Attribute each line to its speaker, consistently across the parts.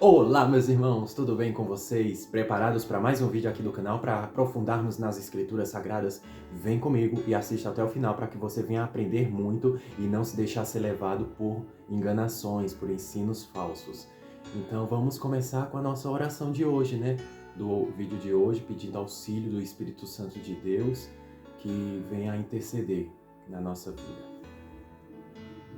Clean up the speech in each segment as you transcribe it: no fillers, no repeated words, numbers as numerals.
Speaker 1: Olá, meus irmãos, tudo bem com vocês? Preparados para mais um vídeo aqui do canal para aprofundarmos nas Escrituras Sagradas? Vem comigo e assista até o final para que você venha aprender muito e não se deixar ser levado por enganações, por ensinos falsos. Então vamos começar com a nossa oração de hoje, né? Do vídeo de hoje, pedindo auxílio do Espírito Santo de Deus que venha a interceder na nossa vida.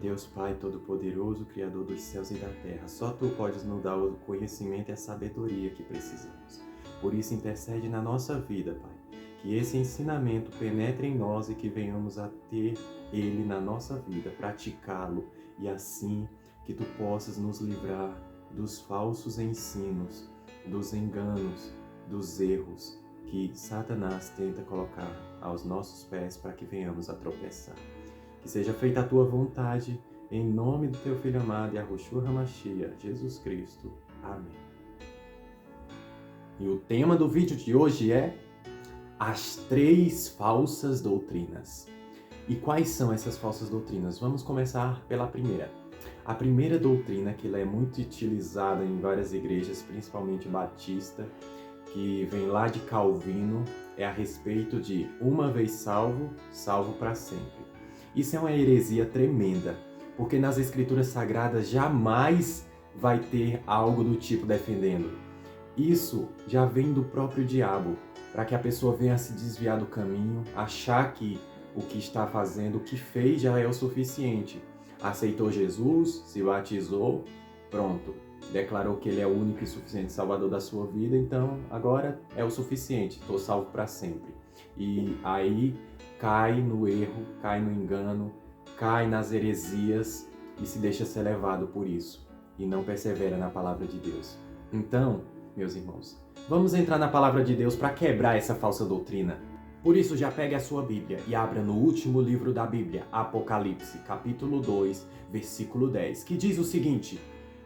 Speaker 1: Deus Pai Todo-Poderoso, Criador dos céus e da terra, só Tu podes nos dar o conhecimento e a sabedoria que precisamos. Por isso, intercede na nossa vida, Pai, que esse ensinamento penetre em nós e que venhamos a ter ele na nossa vida, praticá-lo, e assim que Tu possas nos livrar dos falsos ensinos, dos enganos, dos erros que Satanás tenta colocar aos nossos pés para que venhamos a tropeçar. Que seja feita a Tua vontade, em nome do Teu Filho amado, Yahushua HaMashiach, Jesus Cristo. Amém. E o tema do vídeo de hoje é as 3 falsas doutrinas. E quais são essas falsas doutrinas? Vamos começar pela primeira. A primeira doutrina, que ela é muito utilizada em várias igrejas, principalmente batista, que vem lá de Calvino, é a respeito de uma vez salvo, salvo para sempre. Isso é uma heresia tremenda, porque nas Escrituras Sagradas jamais vai ter algo do tipo defendendo. Isso já vem do próprio diabo, para que a pessoa venha a se desviar do caminho, achar que o que está fazendo, o que fez já é o suficiente. Aceitou Jesus, se batizou, pronto. Declarou que Ele é o único e suficiente Salvador da sua vida, então agora é o suficiente, estou salvo para sempre. E aí cai no erro, cai no engano, cai nas heresias e se deixa ser levado por isso e não persevera na palavra de Deus. Então, meus irmãos, vamos entrar na palavra de Deus para quebrar essa falsa doutrina. Por isso, já pegue a sua Bíblia e abra no último livro da Bíblia, Apocalipse, capítulo 2, versículo 10, que diz o seguinte: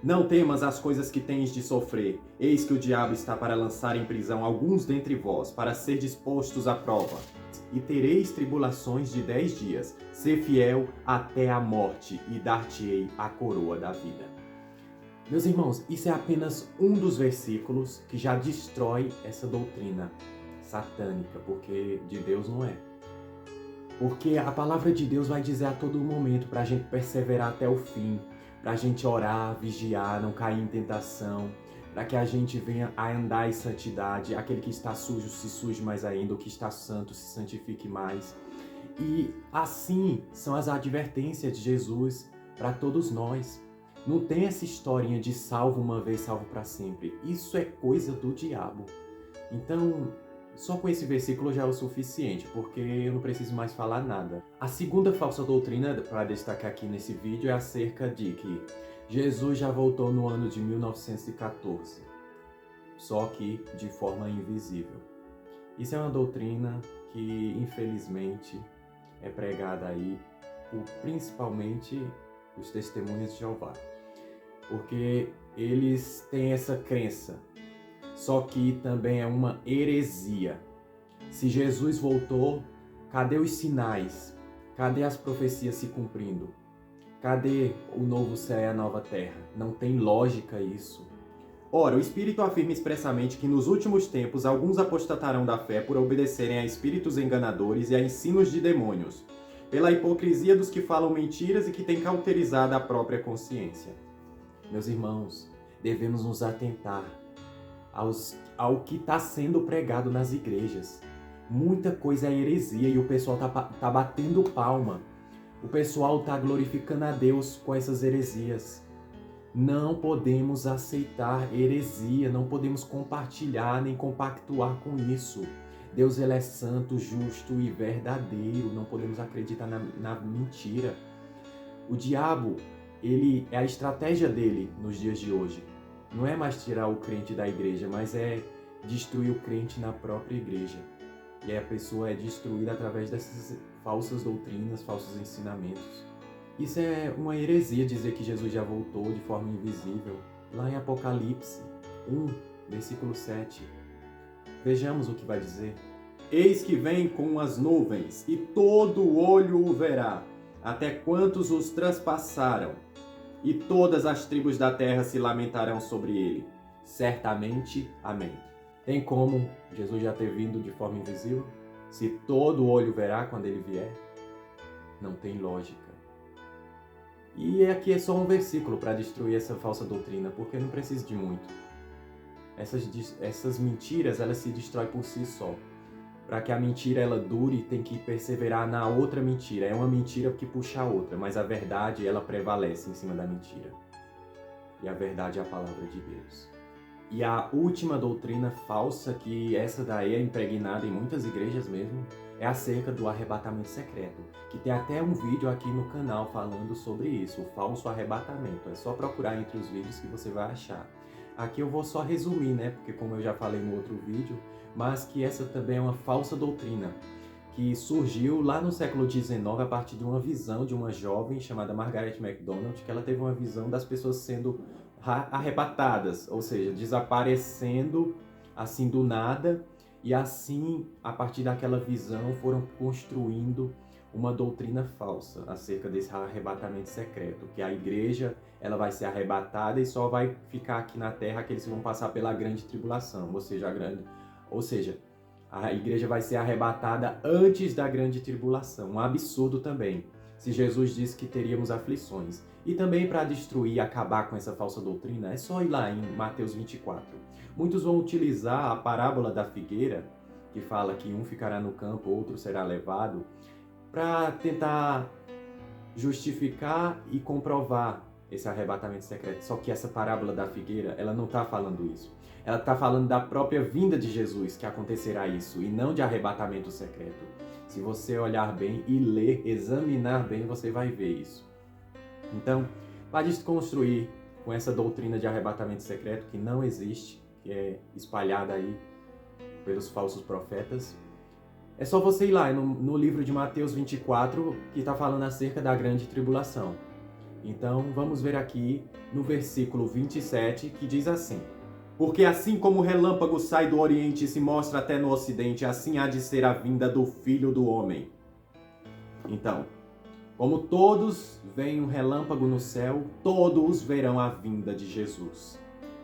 Speaker 1: Não temas as coisas que tens de sofrer, eis que o diabo está para lançar em prisão alguns dentre vós, para ser dispostos à prova. E tereis tribulações de 10 dias. Ser fiel até a morte, e dar-te-ei a coroa da vida. Meus irmãos, isso é apenas um dos versículos que já destrói essa doutrina satânica, porque de Deus não é. Porque a palavra de Deus vai dizer a todo momento para a gente perseverar até o fim, para a gente orar, vigiar, não cair em tentação, para que a gente venha a andar em santidade. Aquele que está sujo se suje mais ainda, o que está santo se santifique mais. E assim são as advertências de Jesus para todos nós. Não tem essa historinha de salvo uma vez, salvo para sempre. Isso é coisa do diabo. Então, só com esse versículo já é o suficiente, porque eu não preciso mais falar nada. A segunda falsa doutrina para destacar aqui nesse vídeo é acerca de que Jesus já voltou no ano de 1914, só que de forma invisível. Isso é uma doutrina que, infelizmente, é pregada aí por principalmente os testemunhas de Jeová, porque eles têm essa crença, só que também é uma heresia. Se Jesus voltou, cadê os sinais? Cadê as profecias se cumprindo? Cadê o novo céu e a nova terra? Não tem lógica isso. Ora, o Espírito afirma expressamente que nos últimos tempos alguns apostatarão da fé por obedecerem a espíritos enganadores e a ensinos de demônios, pela hipocrisia dos que falam mentiras e que têm cauterizado a própria consciência. Meus irmãos, devemos nos atentar ao que está sendo pregado nas igrejas. Muita coisa é heresia e o pessoal tá batendo palma. O pessoal está glorificando a Deus com essas heresias. Não podemos aceitar heresia, não podemos compartilhar nem compactuar com isso. Deus ele é santo, justo e verdadeiro, não podemos acreditar na mentira. O diabo, ele é a estratégia dele nos dias de hoje. Não é mais tirar o crente da igreja, mas é destruir o crente na própria igreja. E aí a pessoa é destruída através dessas falsas doutrinas, falsos ensinamentos. Isso é uma heresia dizer que Jesus já voltou de forma invisível. Lá em Apocalipse 1, versículo 7. Vejamos o que vai dizer. Eis que vem com as nuvens, e todo olho o verá, até quantos os traspassaram. e todas as tribos da terra se lamentarão sobre ele. Certamente, amém. Tem como Jesus já ter vindo de forma invisível? Se todo olho verá quando ele vier? Não tem lógica. E aqui é só um versículo para destruir essa falsa doutrina, porque não precisa de muito. Essas mentiras, elas se destroem por si só. Para que a mentira ela dure, tem que perseverar na outra mentira. É uma mentira que puxa a outra, mas a verdade ela prevalece em cima da mentira. E a verdade é a palavra de Deus. E a última doutrina falsa, que essa daí é impregnada em muitas igrejas mesmo, é acerca do arrebatamento secreto, que tem até um vídeo aqui no canal falando sobre isso, o falso arrebatamento. É só procurar entre os vídeos que você vai achar. Aqui eu vou só resumir, né, porque como eu já falei no outro vídeo, mas que essa também é uma falsa doutrina, que surgiu lá no século XIX a partir de uma visão de uma jovem chamada Margaret MacDonald, que ela teve uma visão das pessoas sendo arrebatadas, ou seja, desaparecendo assim do nada, e assim, a partir daquela visão, foram construindo uma doutrina falsa acerca desse arrebatamento secreto, que a igreja ela vai ser arrebatada e só vai ficar aqui na terra aqueles que vão passar pela grande tribulação, ou seja, a igreja vai ser arrebatada antes da grande tribulação. Um absurdo também, se Jesus disse que teríamos aflições. E também para destruir e acabar com essa falsa doutrina, é só ir lá em Mateus 24. Muitos vão utilizar a parábola da figueira, que fala que um ficará no campo, outro será levado, para tentar justificar e comprovar esse arrebatamento secreto. Só que essa parábola da figueira, ela não está falando isso. Ela está falando da própria vinda de Jesus, que acontecerá isso, e não de arrebatamento secreto. Se você olhar bem e ler, examinar bem, você vai ver isso. Então, para desconstruir com essa doutrina de arrebatamento secreto, que não existe, que é espalhada aí pelos falsos profetas, é só você ir lá no livro de Mateus 24, que está falando acerca da grande tribulação. Então, vamos ver aqui no versículo 27, que diz assim: Porque assim como o relâmpago sai do oriente e se mostra até no ocidente, assim há de ser a vinda do Filho do Homem. Então, como todos veem um relâmpago no céu, todos verão a vinda de Jesus.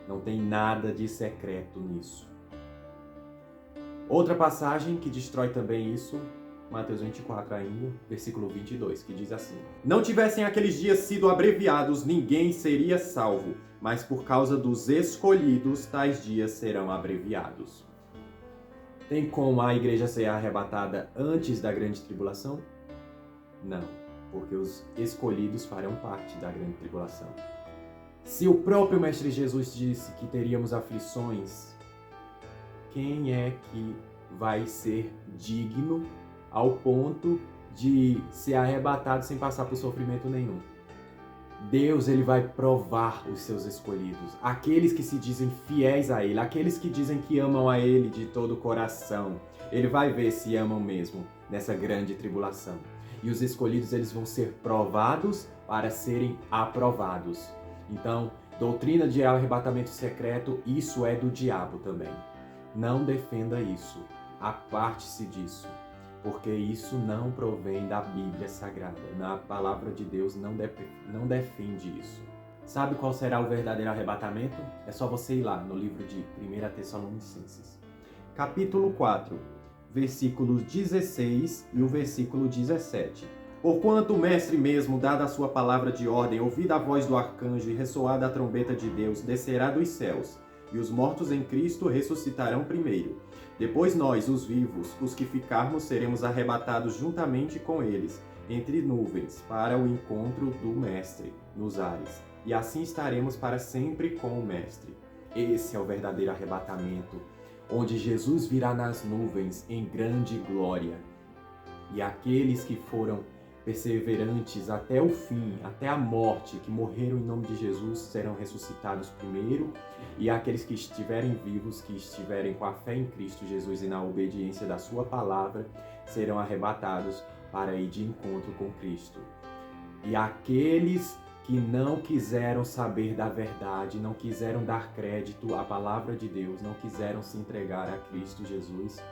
Speaker 1: Não tem nada de secreto nisso. Outra passagem que destrói também isso, Mateus 24 ainda, versículo 22, que diz assim: Não tivessem aqueles dias sido abreviados, ninguém seria salvo, mas por causa dos escolhidos, tais dias serão abreviados. Tem como a igreja ser arrebatada antes da grande tribulação? Não, porque os escolhidos farão parte da grande tribulação. Se o próprio Mestre Jesus disse que teríamos aflições, quem é que vai ser digno ao ponto de ser arrebatado sem passar por sofrimento nenhum? Deus, ele vai provar os seus escolhidos, aqueles que se dizem fiéis a ele, aqueles que dizem que amam a ele de todo o coração. Ele vai ver se amam mesmo nessa grande tribulação. E os escolhidos, eles vão ser provados para serem aprovados. Então, doutrina de arrebatamento secreto, isso é do diabo também. Não defenda isso, aparte-se disso, porque isso não provém da Bíblia Sagrada. Na palavra de Deus não defende isso. Sabe qual será o verdadeiro arrebatamento? É só você ir lá no livro de 1 Tessalonicenses. Capítulo 4, versículos 16 e o versículo 17. Porquanto o Mestre mesmo, dada a sua palavra de ordem, ouvida a voz do arcanjo e ressoada a trombeta de Deus, descerá dos céus, e os mortos em Cristo ressuscitarão primeiro. Depois nós, os vivos, os que ficarmos, seremos arrebatados juntamente com eles, entre nuvens, para o encontro do Mestre, nos ares. E assim estaremos para sempre com o Mestre. Esse é o verdadeiro arrebatamento, onde Jesus virá nas nuvens em grande glória. E aqueles que foram perseverantes até o fim, até a morte, que morreram em nome de Jesus, serão ressuscitados primeiro, e aqueles que estiverem vivos, que estiverem com a fé em Cristo Jesus e na obediência da sua palavra, serão arrebatados para ir de encontro com Cristo. E aqueles que não quiseram saber da verdade, não quiseram dar crédito à palavra de Deus, não quiseram se entregar a Cristo Jesus,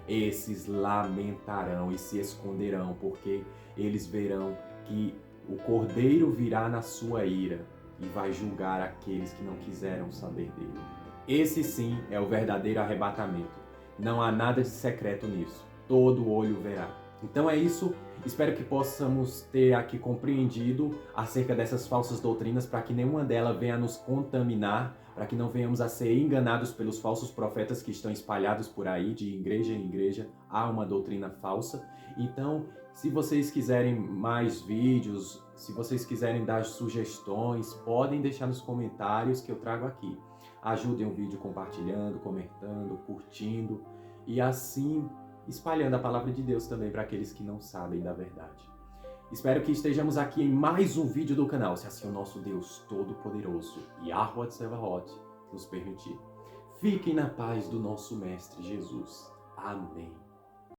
Speaker 1: esses lamentarão e se esconderão, porque eles verão que o Cordeiro virá na sua ira e vai julgar aqueles que não quiseram saber dele. Esse sim é o verdadeiro arrebatamento. Não há nada de secreto nisso. Todo olho verá. Então é isso. Espero que possamos ter aqui compreendido acerca dessas falsas doutrinas para que nenhuma delas venha a nos contaminar, para que não venhamos a ser enganados pelos falsos profetas que estão espalhados por aí, de igreja em igreja. Há uma doutrina falsa. Então, se vocês quiserem mais vídeos, se vocês quiserem dar sugestões, podem deixar nos comentários que eu trago aqui. Ajudem o vídeo compartilhando, comentando, curtindo e assim espalhando a palavra de Deus também para aqueles que não sabem da verdade. Espero que estejamos aqui em mais um vídeo do canal, se assim o nosso Deus Todo-Poderoso, Yahweh Tsevaot, nos permitir. Fiquem na paz do nosso Mestre Jesus. Amém.